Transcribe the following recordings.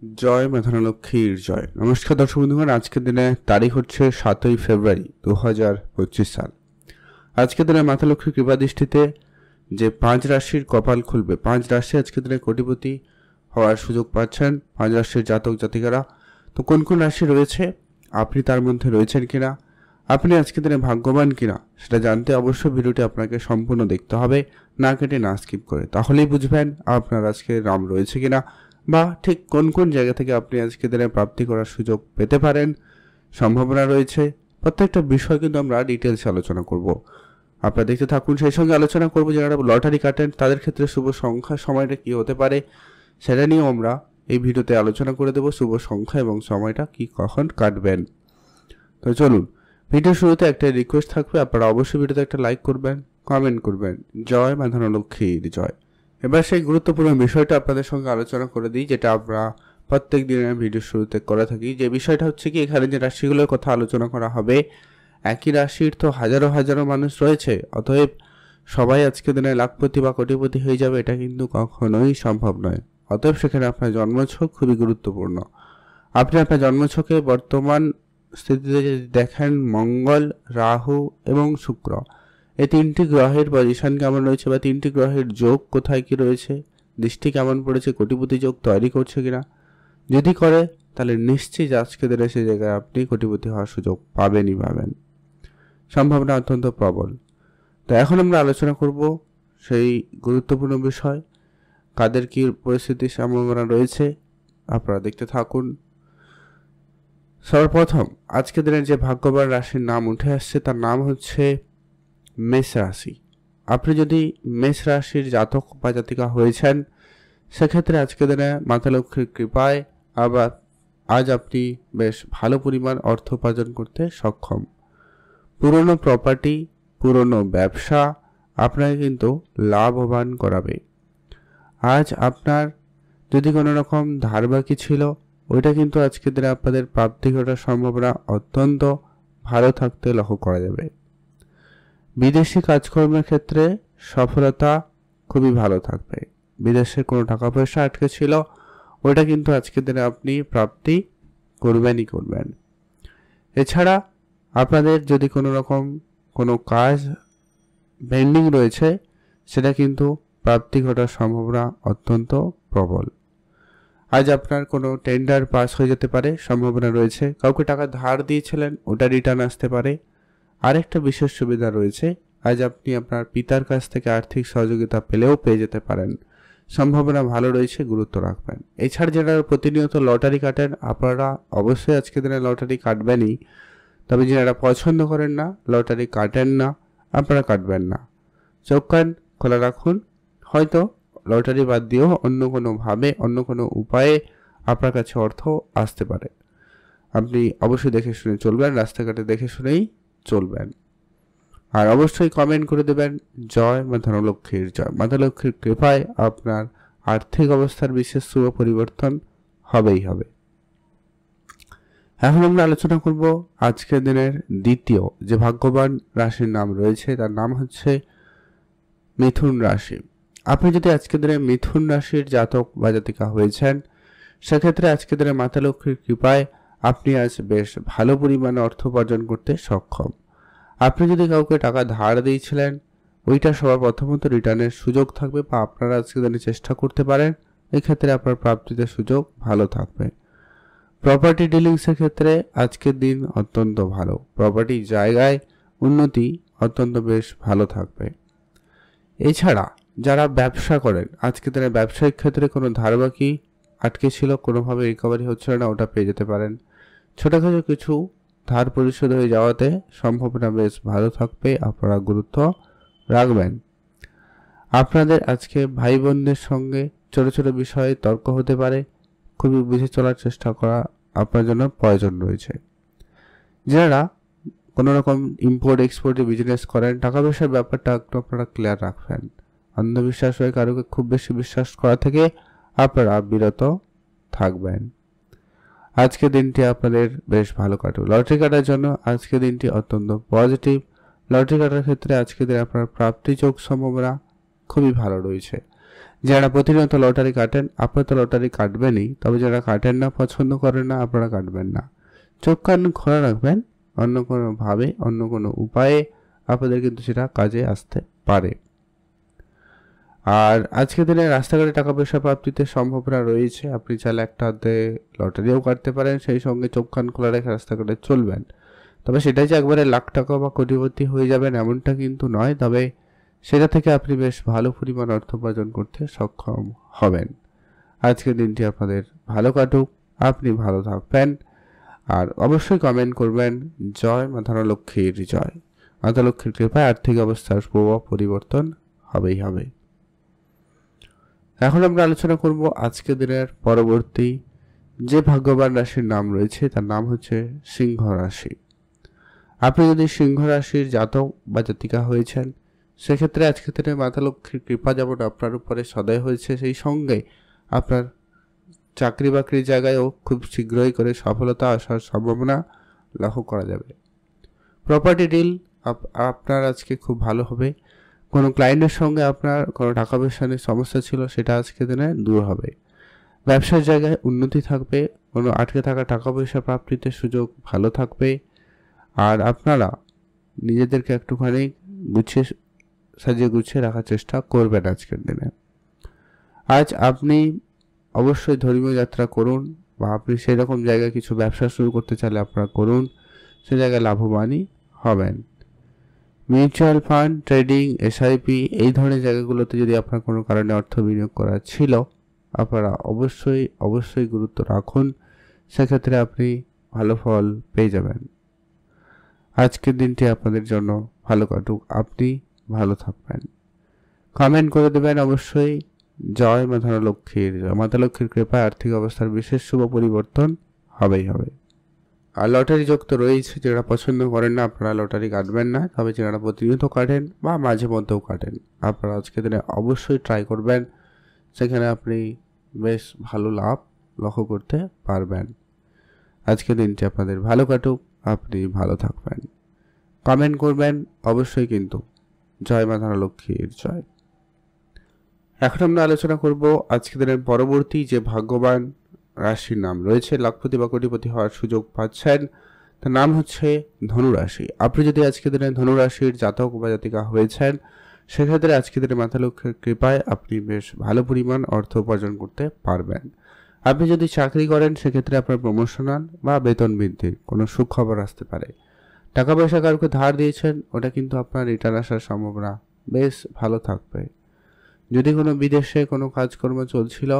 জয় মা ধনলক্ষ্মীর জয়। নমস্কার দর্শক বন্ধুগণ, আজকের দিনে তারিখ হচ্ছে 7ই ফেব্রুয়ারি 2025 সাল। আজকের দিনে মাতা লক্ষ্মীর কৃপা দৃষ্টিতে যে 5 রাশির কপাল খুলবে, 5 রাশি আজকের দিনে কোটিপতি হওয়ার সুযোগ পাচ্ছেন 5 রাশির জাতক জাতিকারা। তো কোন কোন রাশি রয়েছে, আপনি তার মধ্যে রয়েছেন কিনা, আপনি আজকের দিনে ভাগ্যবান কিনা সেটা জানতে অবশ্যই ভিডিওটি আপনাকে সম্পূর্ণ দেখতে হবে, না কেটে না স্কিপ করে। তাহলেই বুঝবেন আপনার আজকে নাম রয়েছে কিনা বা ঠিক কোন কোন জায়গা থেকে আপনি আজকে দিনে প্রাপ্তি করার সুযোগ পেতে পারেন, সম্ভাবনা রয়েছে। প্রত্যেকটা বিষয় কিন্তু আমরা ডিটেলসে আলোচনা করব। আপনারা দেখতে থাকুন। সেই সঙ্গে আলোচনা করব যারা লটারি কাটেন তাদের ক্ষেত্রে শুভ সংখ্যা সময়টা কি হতে পারে সেটা নিয়েও আমরা এই ভিডিওতে আলোচনা করে দেব। শুভ সংখ্যা এবং সময়টা কি কখন কাটবেন। তো চলুন, ভিডিও শুরুতে একটা রিকোয়েস্ট থাকবে, আপনারা অবশ্যই ভিডিওতে একটা লাইক করবেন, কমেন্ট করবেন। জয় মা ধনলক্ষ্মীর জয়। এবার সেই গুরুত্বপূর্ণ বিষয়টা আপনাদের সঙ্গে আলোচনা করে দিই, যেটা আমরা প্রত্যেক দিনের ভিডিও শুরুতে করে থাকি। যে বিষয়টা হচ্ছে কি, এখানে যে রাশিগুলোর কথা আলোচনা করা হবে, একই রাশির তো হাজারো হাজারো মানুষ রয়েছে। অতএব সবাই আজকে দিনে লাখপতি বা কোটিপতি হয়ে যাবে এটা কিন্তু কখনোই সম্ভব নয়। অতএব সেখানে আপনার জন্মছক খুবই গুরুত্বপূর্ণ। আপনি আপনার জন্মছকে বর্তমান স্থিতিতে যদি দেখেন, মঙ্গল, রাহু এবং শুক্র, এই তিনটি গ্রহের পজিশন কেমন রয়েছে বা তিনটি গ্রহের যোগ কোথায় কি রয়েছে, দৃষ্টি কেমন পড়েছে, কোটিপতি যোগ তৈরি করছে কিনা, যদি করে তাহলে নিশ্চিত আজকে দিনে সেই জায়গায় আপনি কোটিপতি হওয়ার সুযোগ পাবেনই পাবেন, সম্ভাবনা অত্যন্ত প্রবল। তো এখন আমরা আলোচনা করব সেই গুরুত্বপূর্ণ বিষয়, কাদের কি পরিস্থিতির সম্ভাবনা রয়েছে। আপনারা দেখতে থাকুন। সর্বপ্রথম আজকে দিনের যে ভাগ্যবান রাশির নাম উঠে আসছে তার নাম হচ্ছে মেষ রাশি। আপনি যদি মেষ রাশির জাতক বা জাতিকা হয়েছেন, সেক্ষেত্রে আজকে দিনে মাতা লক্ষ্মীর কৃপায় আবার আজ আপনি বেশ ভালো পরিমাণ অর্থ উপার্জন করতে সক্ষম। পুরনো প্রপার্টি, পুরনো ব্যবসা আপনাকে কিন্তু লাভবান করাবে। আজ আপনার যদি কোনো রকম ধার বাকি ছিল, ওইটা কিন্তু আজকের দিনে আপনাদের প্রাপ্তি ঘটার সম্ভাবনা অত্যন্ত ভালো থাকতে লক্ষ্য করা যাবে। বিদেশি কাজকর্মের ক্ষেত্রে সফলতা খুবই ভালো থাকবে। বিদেশে কোনো টাকা পয়সা আটকে ছিল, ওইটা কিন্তু আজকের দিনে আপনি প্রাপ্তি করবেনই করবেন। এছাড়া আপনাদের যদি কোনো রকম কোনো কাজ পেন্ডিং রয়েছে, সেটা কিন্তু প্রাপ্তি ঘটার সম্ভাবনা অত্যন্ত প্রবল। আজ আপনার কোনো টেন্ডার পাস হয়ে যেতে পারে, সম্ভাবনা রয়েছে। কাউকে টাকা ধার দিয়েছিলেন, ওটা রিটার্ন আসতে পারে। আরেকটা বিশেষ সুবিধা রয়েছে, আজ আপনি আপনার পিতার কাছ থেকে আর্থিক সহযোগিতা পেলেও পেয়ে যেতে পারেন, সম্ভাবনা ভালো রয়েছে, গুরুত্ব রাখবেন। এছাড়া যারা প্রতিনিয়ত লটারি কাটেন, আপনারা অবশ্যই আজকে দিনে লটারি কাটবেনই। তবে যারা পছন্দ করেন না, লটারি কাটেন না, আপনারা কাটবেন না। চোখ কান খোলা রাখুন। হয়তো লটারি বাদ দিয়েও অন্য কোনোভাবে, অন্য কোনো উপায়ে আপনার কাছে অর্থ আসতে পারে। আপনি অবশ্যই দেখে শুনে চলবেন, রাস্তাঘাটে দেখে শুনেই চলবেন। আর অবশ্যই কমেন্ট করে দেবেন জয় মা ধনলক্ষ্মীর জয়। মাতা লক্ষ্মীর কৃপায় আপনার আর্থিক অবস্থার বিশেষ শুভ পরিবর্তন হবেই হবে। এখন আমরা আলোচনা করব আজকের দিনের দ্বিতীয় যে ভাগ্যবান রাশির নাম রয়েছে, তার নাম হচ্ছে মিথুন রাশি। আপনি যদি আজকের দিনে মিথুন রাশির জাতক বা জাতিকা হয়েছেন, সেক্ষেত্রে আজকের দিনে মাতা লক্ষ্মীর কৃপায় আপনি আজ বেশ ভালো পরিমাণে অর্থ উপার্জন করতে সক্ষম। আপনি যদি কাউকে টাকা ধার দিয়েছিলেন, ওইটা সবার প্রথমত রিটার্নের সুযোগ থাকবে বা আপনারা আজকের দিনে চেষ্টা করতে পারেন। এক্ষেত্রে আপনার প্রাপ্তিতে সুযোগ ভালো থাকবে। প্রপার্টি ডিলিংসের ক্ষেত্রে আজকের দিন অত্যন্ত ভালো। প্রপার্টি জায়গায় উন্নতি অত্যন্ত বেশ ভালো থাকবে। এছাড়া যারা ব্যবসা করেন, আজকে তারা ব্যবসায়িক ক্ষেত্রে কোনো ধার বাকি আটকে ছিল, কোনোভাবে রিকভারি হচ্ছিল না, ওটা পেয়ে যেতে পারেন। ছোটোখাটো কিছু ধার পরিশোধ হয়ে যাওয়াতে সম্ভাবনা বেশ ভালো থাকবে, আপনারা গুরুত্ব রাখবেন। আপনাদের আজকে ভাই বোনদের সঙ্গে ছোটো ছোটো বিষয়ে তর্ক হতে পারে, খুবই বুঝে চলার চেষ্টা করা আপনার জন্য প্রয়োজন রয়েছে। যারা কোনো রকম ইম্পোর্ট এক্সপোর্টে বিজনেস করেন, টাকা পয়সার ব্যাপারটা একটু আপনারা ক্লিয়ার রাখবেন। অন্ধবিশ্বাস হয়ে কারোকে খুব বেশি বিশ্বাস করা থেকে আপনারা বিরত থাকবেন। আজকের দিনটি আপনাদের বেশ ভালো কাটবে। লটারি কাটার জন্য আজকের দিনটি অত্যন্ত পজিটিভ। লটারি কাটার ক্ষেত্রে আজকের দিন আপনার প্রাপ্তি যোগ সম্ভাবনা খুবই ভালো রয়েছে। যারা প্রতিনিয়ত লটারি কাটেন আপনারা তো লটারি কাটবেনই, তবে যারা কাটেন না, পছন্দ করেন না, আপনারা কাটবেন না। চোখ কান খোলা রাখবেন, অন্য কোনোভাবে অন্য কোনো উপায়ে আপনাদের কিন্তু সেটা কাজে আসতে পারে। আর আজকের দিনে রাস্তাঘাটে টাকা পয়সা প্রাপ্তিতে সম্ভাবনা রয়েছে। আপনি চাইলে একটা হাতে লটারিও কাটতে পারেন, সেই সঙ্গে চোখ কান খোলা রেখে রাস্তাঘাটে চলবেন। তবে সেটাই যে একবারে লাখ টাকা বা কোটিপতি হয়ে যাবেন এমনটা কিন্তু নয়, তবে সেটা থেকে আপনি বেশ ভালো পরিমাণ অর্থ উপার্জন করতে সক্ষম হবেন। আজকের দিনটি আপনাদের ভালো কাটুক, আপনি ভালো থাকবেন। আর অবশ্যই কমেন্ট করবেন জয় মা ধনলক্ষ্মীর জয়। মাতা লক্ষ্মীর কৃপায় আর্থিক অবস্থার প্রভাব পরিবর্তন হবেই হবে। এখন আমরা আলোচনা করব আজকের দিনের পরবর্তী যে ভাগ্যবান রাশির নাম রয়েছে, তার নাম হচ্ছে সিংহ রাশি। আপনি যদি সিংহ রাশির জাতক বা জাতিকা হয়েছেন, সেক্ষেত্রে আজকের দিনে মাতা লক্ষ্মীর কৃপা যেমন আপনার উপরে সদয় হয়েছে, সেই সঙ্গে আপনার চাকরি বাকরির জায়গায়ও খুব শীঘ্রই করে সফলতা আসার সম্ভাবনা লক্ষ্য করা যাবে। প্রপার্টি ডিল আপনার আজকে খুব ভালো হবে। কোনো ক্লায়েন্টের সঙ্গে আপনার কোনো টাকা পয়সা নিয়ে সমস্যা ছিল, সেটা আজকে দিনে দূর হবে। ব্যবসার জায়গায় উন্নতি থাকবে, কোনো আটকে থাকা টাকা পয়সা প্রাপ্তিতে সুযোগ ভালো থাকবে। আর আপনারা নিজেদেরকে একটুখানি সাজিয়ে গুছিয়ে রাখার চেষ্টা করবেন আজকের দিনে। আজ আপনি অবশ্যই ধর্মীয় যাত্রা করুন, বা আপনি সেই রকম জায়গায় কিছু ব্যবসা শুরু করতে চাইলে আপনারা করুন, সে জায়গায় লাভবানই হবেন। মিউচুয়াল ফান্ড, ট্রেডিং, এসআইপি এই ধরনের জায়গাগুলোতে যদি আপনার কোনো কারণে অর্থ বিনিয়োগ করা ছিল, আপনারা অবশ্যই গুরুত্ব রাখুন, সেক্ষেত্রে আপনি ভালো ফল পেয়ে যাবেন। আজকের দিনটি আপনাদের জন্য ভালো কাটুক, আপনি ভালো থাকবেন। কমেন্ট করে দেবেন অবশ্যই জয় মা ধনলক্ষ্মীর। মাতা লক্ষ্মীর কৃপায় আর্থিক অবস্থার বিশেষ শুভ পরিবর্তন হবেই হবে। আর লটারি যোগ তো রয়েছে, যারা পছন্দ করেন না আপনারা লটারি কাটবেন না, তবে যারা প্রতিনিয়ত কাটেন বা মাঝে মধ্যেও কাটেন, আপনারা আজকের দিনে অবশ্যই ট্রাই করবেন, সেখানে আপনি বেশ ভালো লাভ লক্ষ্য করতে পারবেন। আজকের দিনটি আপনাদের ভালো কাটুক, আপনি ভালো থাকবেন। কমেন্ট করবেন অবশ্যই কিন্তু জয় মা ধনলক্ষ্মীর জয়। এখন আমরা আলোচনা করব আজকের দিনের পরবর্তী যে ভাগ্যবান রাশির নাম রয়েছে, লাখপতি বা কোটিপতি হওয়ার সুযোগ পাচ্ছেন, তার নাম হচ্ছে ধনুরাশি। আপনি যদি আজকের দিনে ধনুরাশির জাতক বা জাতিকা হয়েছেন, সেক্ষেত্রে আজকের দিনে মাতা লক্ষ্মীর কৃপায় আপনি বেশ ভালো পরিমাণ অর্থ উপার্জন করতে পারবেন। আপনি যদি চাকরি করেন, সেক্ষেত্রে আপনার প্রমোশনাল বা বেতন বৃদ্ধির কোনো সুখবর আসতে পারে। টাকা পয়সা কাউকে ধার দিয়েছেন, ওটা কিন্তু আপনার রিটার্ন আসার সম্ভাবনা বেশ ভালো থাকবে। যদি কোনো বিদেশে কোনো কাজকর্ম চলছিল,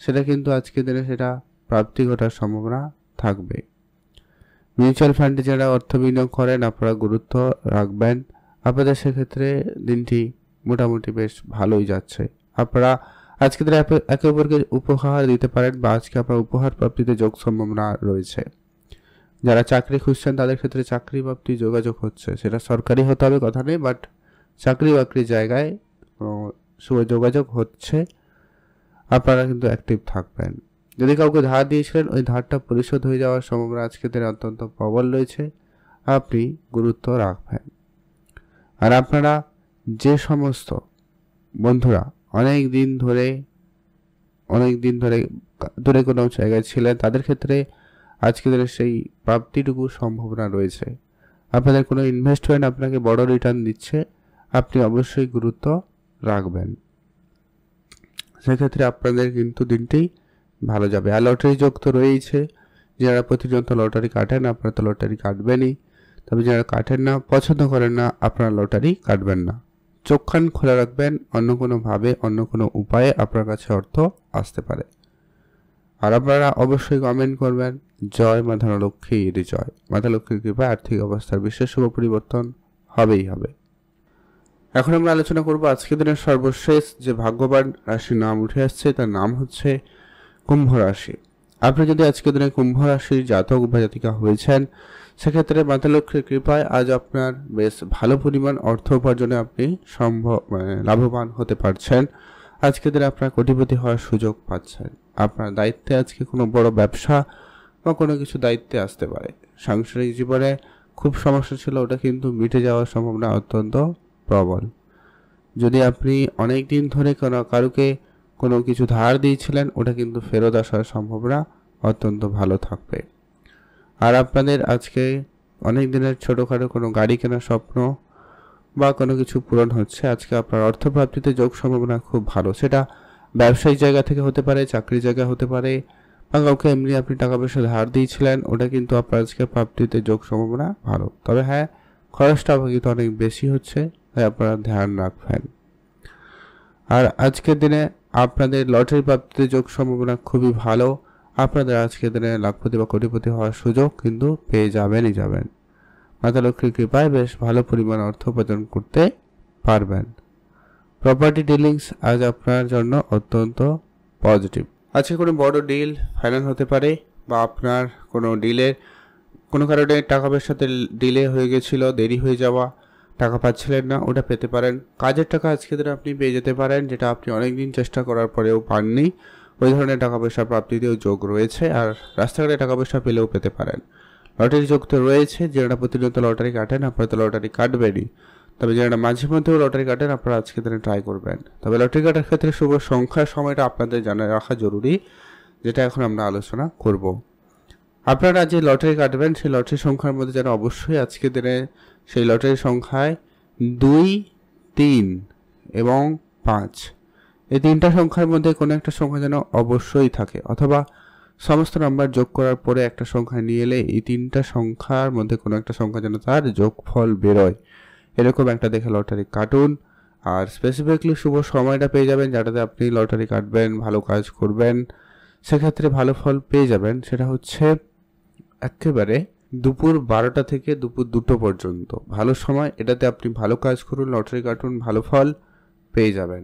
সেটা কিন্তু আজকের দিনে সেটা প্রাপ্তি ঘটার সম্ভাবনা থাকবে। মিউচুয়াল ফান্ডে যারা অর্থ বিনিয়োগ করেন, আপনারা গুরুত্ব রাখবেন, আপনাদের সেক্ষেত্রে দিনটি মোটামুটি বেশ ভালোই যাচ্ছে। আপনারা আজকের দিনে একে অপরকে উপহার দিতে পারেন, বা আজকে আপনার উপহার প্রাপ্তিতে যোগ সম্ভাবনা রয়েছে। যারা চাকরি খুঁজছেন তাদের ক্ষেত্রে চাকরি প্রাপ্তি যোগাযোগ হচ্ছে, সেটা সরকারি হতে হবে কথা নেই, বাট চাকরি বাকরির জায়গায় শুভ যোগাযোগ হচ্ছে, আপনারা কিন্তু অ্যাক্টিভ থাকবেন। যদি কাউকে ধার দিয়েছিলেন, ওই ধারটা পরিশোধ হয়ে যাওয়ার সম্ভাবনা আজকের দিনে অত্যন্ত প্রবল রয়েছে, আপনি গুরুত্ব রাখবেন। আর আপনারা যে সমস্ত বন্ধুরা অনেক দিন ধরে দূরে কোনো জায়গায় ছিলেন, তাদের ক্ষেত্রে আজকের দিনে সেই প্রাপ্তিটুকু সম্ভাবনা রয়েছে। আপনাদের কোনো ইনভেস্টমেন্ট আপনাকে বড় রিটার্ন দিচ্ছে, আপনি অবশ্যই গুরুত্ব রাখবেন, সেক্ষেত্রে আপনাদের কিন্তু দিনটি ভালো যাবে। আর লটারি যোগ তো রয়েছে, যারা প্রতিনিয়ত লটারি কাটেন আপনারা তো লটারি কাটবেনই, তবে যারা কাটেন না, পছন্দ করেন না, আপনারা লটারি কাটবেন না। চোখ কান খোলা রাখবেন, অন্য কোনোভাবে অন্য কোনো উপায়ে আপনার কাছে অর্থ আসতে পারে। আর আপনারা অবশ্যই কমেন্ট করবেন জয় মা ধনলক্ষ্মীর জয়। মাতা লক্ষ্মীর কৃপায় আর্থিক অবস্থার বিশেষ শুভ পরিবর্তন হবেই হবে। এখন আমরা আলোচনা করব আজকের দিনের সর্বশেষ যে ভাগ্যবান রাশির নাম উঠে আসছে, তার নাম হচ্ছে কুম্ভ রাশি। আপনি যদি আজকের দিনে কুম্ভ রাশির জাতক বা জাতিকা হয়েছেন, সেক্ষেত্রে মাতা লক্ষ্মীর কৃপায় আজ আপনার বেশ ভালো পরিমাণ অর্থ উপার্জনে আপনি লাভবান হতে পারছেন। আজকের দিনে আপনার কোটিপতি হওয়ার সুযোগ পাচ্ছেন। আপনার দায়িত্বে আজকে কোনো বড় ব্যবসা বা কোনো কিছু দায়িত্বে আসতে পারে। সাংসারিক জীবনে খুব সমস্যা ছিল, ওটা কিন্তু মিটে যাওয়ার সম্ভাবনা অত্যন্ত প্রবল। যদি আপনি অনেক দিন ধরে কারুকে কোনো কিছু ধার দিয়েছিলেন, ওটা কিন্তু ফেরত আসার সম্ভাবনা অত্যন্ত ভালো থাকবে। আর আপনাদের আজকে অনেক দিনের ছোটোখাটো কোনো গাড়ি কেনার স্বপ্ন বা কোনো কিছু পূরণ হচ্ছে। আজকে আপনার অর্থপ্রাপ্তিতে যোগ সম্ভাবনা খুব ভালো। সেটা ব্যবসায়িক জায়গা থেকে হতে পারে, চাকরির জায়গা হতে পারে, বা কাউকে এমনি আপনি টাকা পয়সা ধার দিয়েছিলেন, ওটা কিন্তু আপনার আজকে প্রাপ্তিতে যোগ সম্ভাবনা ভালো। তবে হ্যাঁ, খরচটা কিন্তু অনেক বেশি হচ্ছে, তাই আপনারা ধ্যান রাখবেন। আর আজকের দিনে আপনাদের লটারি প্রাপ্তিতে যোগ সম্ভাবনা খুবই ভালো। আপনাদের আজকের দিনে লাখপতি বা কোটিপতি হওয়ার সুযোগ কিন্তু পেয়ে যাবেনই যাবেন। মাতা লক্ষ্মীর কৃপায় বেশ ভালো পরিমাণ অর্থ উপার্জন করতে পারবেন। প্রপার্টি ডিলিংস আজ আপনার জন্য অত্যন্ত পজিটিভ। আজকে কোনো বড় ডিল ফাইনাল হতে পারে, বা আপনার কোনো ডিলের কোনো কারণে টাকা পয়সাতে ডিলে হয়ে গেছিলো, দেরি হয়ে যাওয়া, টাকা পাচ্ছিলেন না, ওটা পেতে পারেন। কাজের টাকা আজকে দিনে আপনি পেয়ে যেতে পারেন, যেটা আপনি অনেক দিন চেষ্টা করার পরেও পাননি। ওই ধরনের টাকা পয়সা প্রাপ্তিতেও যোগ রয়েছে। আর রাস্তাঘাটে টাকা পয়সা পেলেও পেতে পারেন। লটারি যোগ তো রয়েছে। যারা প্রতিনিয়ত লটারি কাটেন, আপনারা তো লটারি কাটবেনই, তবে যারা মাঝে মধ্যেও লটারি কাটেন, আপনারা আজকে দিনে ট্রাই করবেন। তবে লটারি কাটার ক্ষেত্রে শুভ সংখ্যার সময়টা আপনাদের জানা রাখা জরুরি, যেটা এখন আমরা আলোচনা করব। আপনারা যে লটারি কাটবেন, সেই লটারি সংখ্যার মধ্যে যেন অবশ্যই আজকে দিনে সেই লটারি সংখ্যায় 2, 3 এবং 5, এই তিনটা সংখ্যার মধ্যে কোনো একটা সংখ্যা যেন অবশ্যই থাকে, অথবা সমস্ত নাম্বার যোগ করার পরে একটা সংখ্যা নিয়ে এলে এই তিনটা সংখ্যার মধ্যে কোনো একটা সংখ্যা যেন তার যোগফল বেরোয়, এরকম একটা দেখে লটারি কাটুন। আর স্পেসিফিকলি শুভ সময়টা পেয়ে যাবেন, যেটাতে আপনি লটারি কাটবেন, ভালো কাজ করবেন, সেক্ষেত্রে ভালো ফল পেয়ে যাবেন। সেটা হচ্ছে একেবারে দুপুর 12টা থেকে দুপুর 2টো পর্যন্ত ভালো সময়। এটাতে আপনি ভালো কাজ করুন, লটারি কাটুন, ভালো ফল পেয়ে যাবেন।